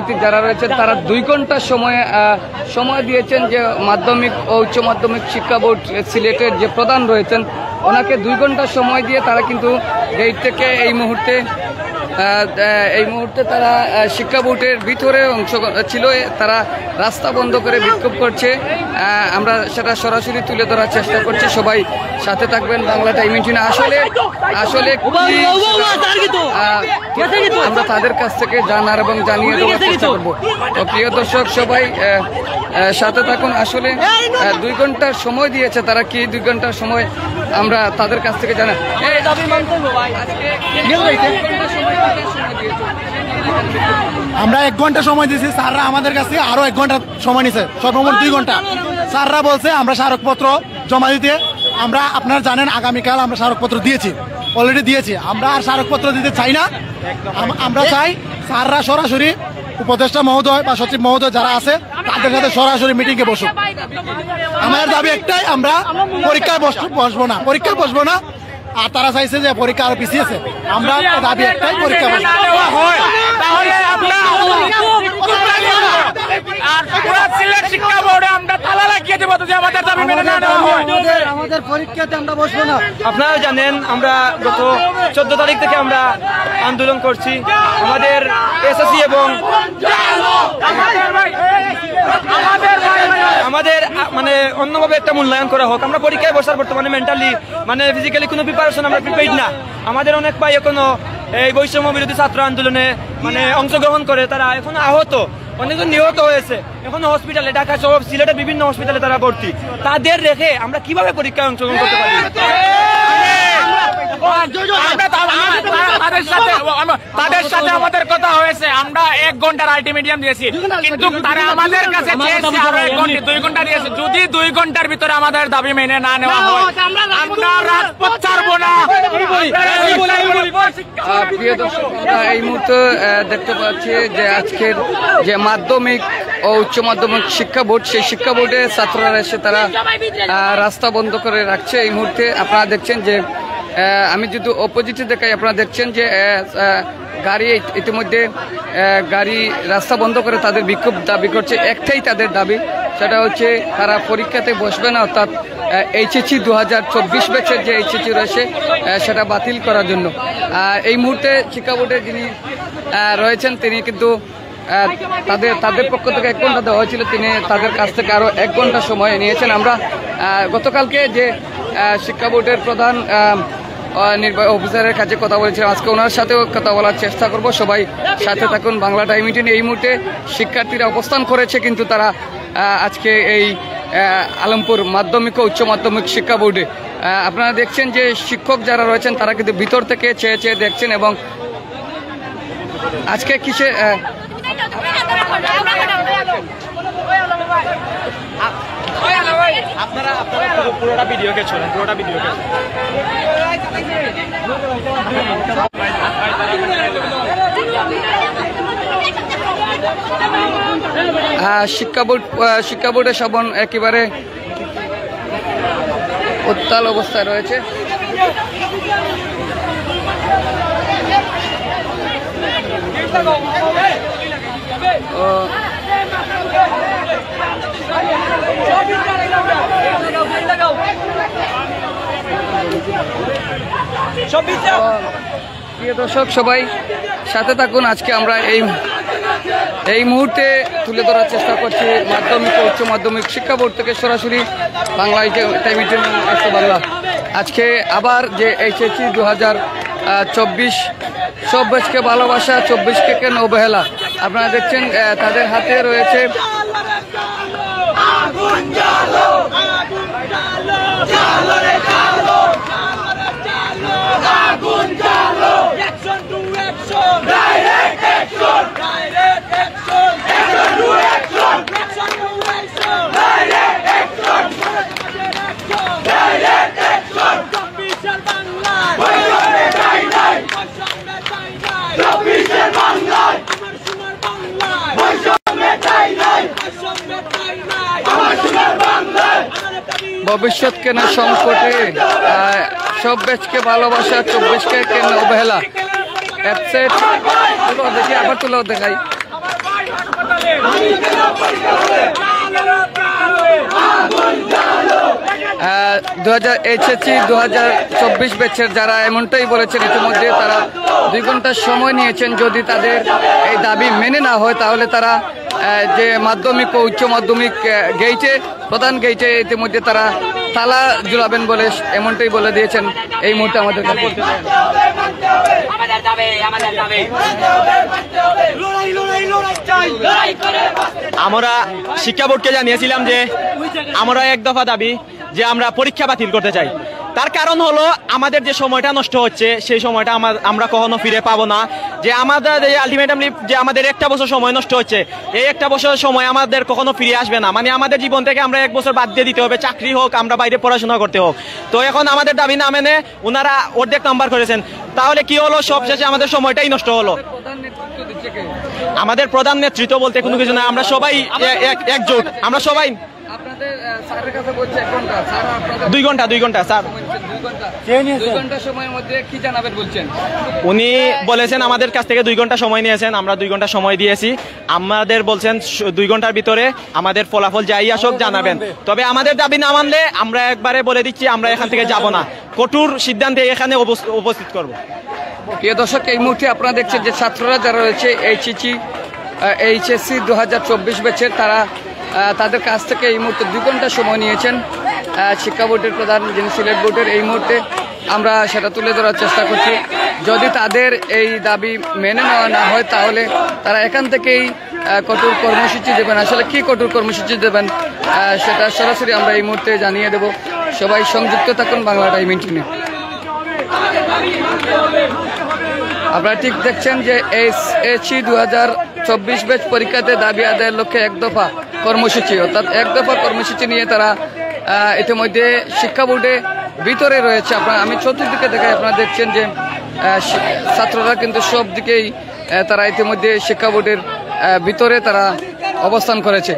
শিক্ষার্থী যারা রয়েছেন তারা 2 ঘন্টা সময় দিয়েছেন যে মাধ্যমিক ও উচ্চ মাধ্যমিক শিক্ষা বোর্ড সিলেটের যে প্রধান রয়েছেন ওনাকে 2 ঘন্টা সময় দিয়ে তারা কিন্তু গেট থেকে এই মুহূর্তে তারা শিক্ষা বোর্ডের ভিতরে অংশ ছিল, তারা রাস্তা বন্ধ করে বিক্ষোভ করছে। আমরা সেটা সরাসরি তুলে ধরার চেষ্টা করছি, সবাই সাথে থাকবেন বাংলা টাইম 18। আসলে আমরা তাদের কাছ থেকে জানার এবং জানিয়ে দেওয়ার চেষ্টা করবো। তো প্রিয় দর্শক সবাই সাথে থাকুন। আসলে 2 ঘন্টার সময় দিয়েছে তারা, কি 2 ঘন্টার সময় আমরা তাদের কাছ থেকে জানা। আমরা 1 ঘন্টা সময় দিয়েছি, স্যাররা আমাদের কাছে আরো 1 ঘন্টা সময় নিছে, সর্বমোট 2 ঘন্টা। স্যাররা বলছে আমরা স্মারকপত্র জমা দিতে, আমরা আপনারা জানেন আগামীকাল আমরা স্মারকপত্র দিয়েছি, অলরেডি দিয়েছি। আমরা আর স্মারকপত্র দিতে চাই না, আমরা চাই স্যাররা সরাসরি উপদেষ্টা মহোদয় বা সচিব মহোদয় যারা আছে তাদের সাথে সরাসরি মিটিংয়ে বসুক। আমাদের দাবি একটাই, আমরা পরীক্ষায় বসবো না। আর তারা চাইছে যে পরীক্ষা আরো পিছিয়েছে, আমরা দাবি একটাই, পরীক্ষা আমাদের পরীক্ষাতে আমরা বসবো না। আপনারা জানেন আমরা গত 14 তারিখ থেকে আমরা আন্দোলন করছি। আমাদের এসএসসি এবং আমাদের মানে অন্যভাবে একটা মূল্যায়ন করা হোক। আমরা পরীক্ষায় বসার বর্তমানে মেন্টালি মানে ফিজিক্যালি কোনো প্রিপারেশন আমরা প্রিপেয়ার্ড না। আমাদের অনেক ভাই এখনো এই বৈষম্য বিরোধী ছাত্র আন্দোলনে মানে অংশগ্রহণ করে, তারা এখনো আহত, অনেকজন নিহত হয়েছে, এখনো হসপিটালে, ঢাকা সহ সিলেটের বিভিন্ন হসপিটালে তারা ভর্তি। তাদের রেখে আমরা কিভাবে পরীক্ষায় অংশগ্রহণ করতে পারি? তাদের সাথে আমাদের কথা হয়েছে, আমরা 1 ঘন্টার আলটিমেটাম দিয়েছি, কিন্তু তারা আমাদের কাছে 2 ঘন্টা দিয়েছে। যদি 2 ঘন্টার ভিতরে আমাদের দাবি মেনে না নেওয়া হয় আমরা রাজপথ ছাড়বো না। প্রিয় দর্শক, এই মুহূর্তে দেখতে পাচ্ছি যে আজকের যে মাধ্যমিক ও উচ্চ মাধ্যমিক শিক্ষা বোর্ড, সেই শিক্ষা বোর্ডে ছাত্ররা এসে তারা রাস্তা বন্ধ করে রাখছে। এই মুহূর্তে আপনারা দেখছেন যে আমি যদি অপোজিটে দেখাই, আপনারা দেখছেন যে গাড়ি ইতিমধ্যে গাড়ি রাস্তা বন্ধ করে তাদের বিক্ষোভ দাবি করছে। একটাই তাদের দাবি, সেটা হচ্ছে তারা পরীক্ষাতে বসবে না, অর্থাৎ এইচএসসি 2024 ব্যাচের যে এইচএসসি রয়েছে সেটা বাতিল করার জন্য। এই মুহূর্তে শিক্ষা বোর্ডের যিনি রয়েছেন তিনি কিন্তু তাদের পক্ষ থেকে 1 ঘন্টা দেওয়া হয়েছিল, তিনি তাদের কাছ থেকে আরও 1 ঘন্টা সময় নিয়েছেন। আমরা গতকালকে যে শিক্ষা বোর্ডের প্রধান নির্বাহী অফিসারের কাছে কথা বলেছিলাম, আজকে ওনার সাথেও কথা বলার চেষ্টা করব। সবাই সাথে থাকুন বাংলা টাইম 18। এই মুহূর্তে শিক্ষার্থীরা অবস্থান করেছে, কিন্তু তারা আজকে এই আলমপুর মাধ্যমিক ও উচ্চ মাধ্যমিক শিক্ষা বোর্ডে আপনারা দেখছেন যে শিক্ষক যারা রয়েছেন তারা কিন্তু ভিতর থেকে চেয়ে দেখছেন। এবং আজকে কিসে আপনারা পুরোটা ভিডিওকে ছোড়েন, পুরোটা ভিডিওকে শিক্ষা বোর্ডের সবন একেবারে উত্তাল অবস্থায় রয়েছে। প্রিয় দর্শক সবাই সাথে থাকুন। আজকে আমরা এই মুহূর্তে তুলে ধরার চেষ্টা করছি মাধ্যমিক ও উচ্চ মাধ্যমিক শিক্ষা বোর্ড থেকে সরাসরি বাংলা টাইম বাংলা। আজকে আবার যে এইচএসসি 2024 সব ব্যাচকে ভালোবাসা, 24কে কেন অবহেলা। আপনারা দেখছেন তাদের হাতে রয়েছে ভবিষ্যৎ কেন সংকটে, সব ব্যাচকে ভালোবাসা, 24কে কেন অবহেলা। দেখি আবার তুলো দেখাই। HSC 2024 ব্যাচের যারা এমনটাই বলেছেন ইতিমধ্যে তারা 2 ঘন্টা সময় নিয়েছেন। যদি তাদের এই দাবি মেনে না হয় তাহলে তারা যে মাধ্যমিক ও উচ্চ মাধ্যমিক গেইটে প্রধান গেইটে ইতিমধ্যে তারা তালা ঝুলাবেন বলে এমনটাই বলে দিয়েছেন এই মুহূর্তে আমাদের কাছে। আমরা শিক্ষা বোর্ডকে জানিয়েছিলাম যে আমরা এক দফা দাবি যে আমরা পরীক্ষা বাতিল করতে চাই। তার কারণ হলো আমাদের যে সময়টা নষ্ট হচ্ছে সেই সময়টা আমরা কখনো ফিরে পাবো না। যে আমাদের এই আলটিমেটামলি যে আমাদের 1টা বছর সময় নষ্ট হচ্ছে, এই 1টা বছর সময় আমাদের কখনো ফিরে আসবে না। মানে আমাদের জীবন থেকে আমরা 1 বছর বাদ দিয়ে দিতে হবে, চাকরি হোক আমরা বাইরে পড়াশোনা করতে হোক। তো এখন আমাদের দাবি না মেনে ওনারা অর্ধেক নাম্বার করেছেন, তাহলে কি হলো? সবশেষে আমাদের সময়টাই নষ্ট হলো। আমাদের প্রধান নেতৃত্ব বলতে কোনো কিছু না, আমরা সবাই একজোট, আমরা সবাই। আপনাদের স্যারের কাছে বলছে 1 ঘন্টা, স্যার আপনাদের 2 ঘন্টা স্যার 2 ঘন্টা সময়ের মধ্যে কি জানাবেন বলছেন? উনি বলেছেন আমাদের কাছ থেকে 2 ঘন্টা সময় নিয়েছেন, আমরা 2 ঘন্টা সময় দিয়েছি। আমাদের বলছেন 2 ঘন্টার ভিতরে আমাদের ফলাফল যাই আসুক জানাবেন। তবে আমাদের দাবি না মানলে আমরা একবারে বলে দিচ্ছি আমরা এখান থেকে যাব না, কঠোর সিদ্ধান্তে এখানে উপস্থিত করব। প্রিয় দর্শক, এই মুহূর্তে আপনারা দেখছেন যে ছাত্ররা যারা রয়েছে HSC 2024 ব্যাচের তারা তাদের কাছ থেকে এই মুহূর্তে 2 ঘন্টা সময় নিয়েছেন। শিক্ষা বোর্ডের প্রধান যিনি সিলেট বোর্ডের, এই মুহূর্তে আমরা সেটা তুলে ধরার চেষ্টা করছি। যদি তাদের এই দাবি মেনে নেওয়া না হয় তাহলে তারা এখান থেকেই কঠোর কর্মসূচি দেবেন। আসলে কি কঠোর কর্মসূচি দেবেন সেটা সরাসরি আমরা এই মুহূর্তে জানিয়ে দেব। সবাই সংযুক্ত থাকুন বাংলা টাইম ইন্টিনে। আপনারা ঠিক দেখছেন যে HSC 2024 ব্যাচ পরীক্ষাতে দাবি আদায়ের লক্ষ্যে 1 দফা কর্মসূচি, অর্থাৎ 1 দফা কর্মসূচি নিয়ে তারা ইতিমধ্যে শিক্ষা বোর্ডে ভিতরে রয়েছে। আমি চতুর্দিকে দেখাই, আপনারা দেখছেন যে ছাত্ররা কিন্তু সব দিকেই তারা ইতিমধ্যে শিক্ষা বোর্ডের ভিতরে তারা অবস্থান করেছে।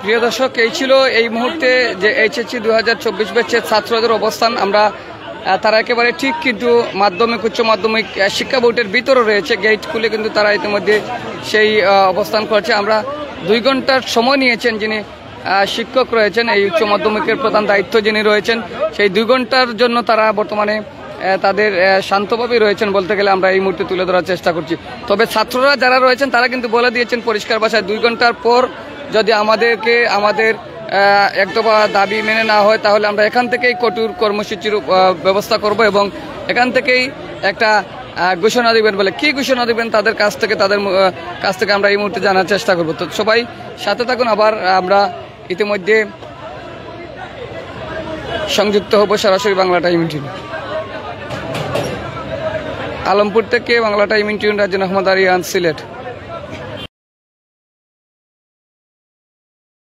প্রিয় দর্শক, এই ছিল এই মুহূর্তে যে HSC 2024 ব্যাচের ছাত্রদের অবস্থান। আমরা তারা একেবারে ঠিক কিন্তু মাধ্যমিক উচ্চ মাধ্যমিক শিক্ষা বোর্ডের ভিতরে রয়েছে, গেট খুলে কিন্তু তারা ইতিমধ্যে সেই অবস্থান করছে। আমরা 2 ঘন্টার সময় নিয়েছেন যিনি শিক্ষক রয়েছেন, এই উচ্চ মাধ্যমিকের প্রধান দায়িত্ব যিনি রয়েছেন, সেই 2 ঘন্টার জন্য তারা বর্তমানে তাদের শান্তভাবেই রয়েছেন বলতে গেলে আমরা এই মুহূর্তে তুলে ধরার চেষ্টা করছি। তবে ছাত্ররা যারা রয়েছেন তারা কিন্তু বলে দিয়েছেন পরিষ্কার ভাষায় 2 ঘন্টার পর যদি আমাদের 1 দফা দাবি মেনে না হয় তাহলে আমরা এখান থেকেই কঠোর কর্মসূচির ব্যবস্থা করব এবং এখান থেকেই একটা ঘোষণা দিবেন বলে। কি ঘোষণা দিবেন তাদের কাছ থেকে আমরা এই মুহূর্তে জানার চেষ্টা করব। তো সবাই সাথে থাকুন, আবার আমরা ইতিমধ্যে সংযুক্ত হব সরাসরি বাংলা টাইম ইন্টিউন। আলমপুর থেকে বাংলা টাইম ইন্টিউন রাজন আহমদ আরিয়ান, সিলেট।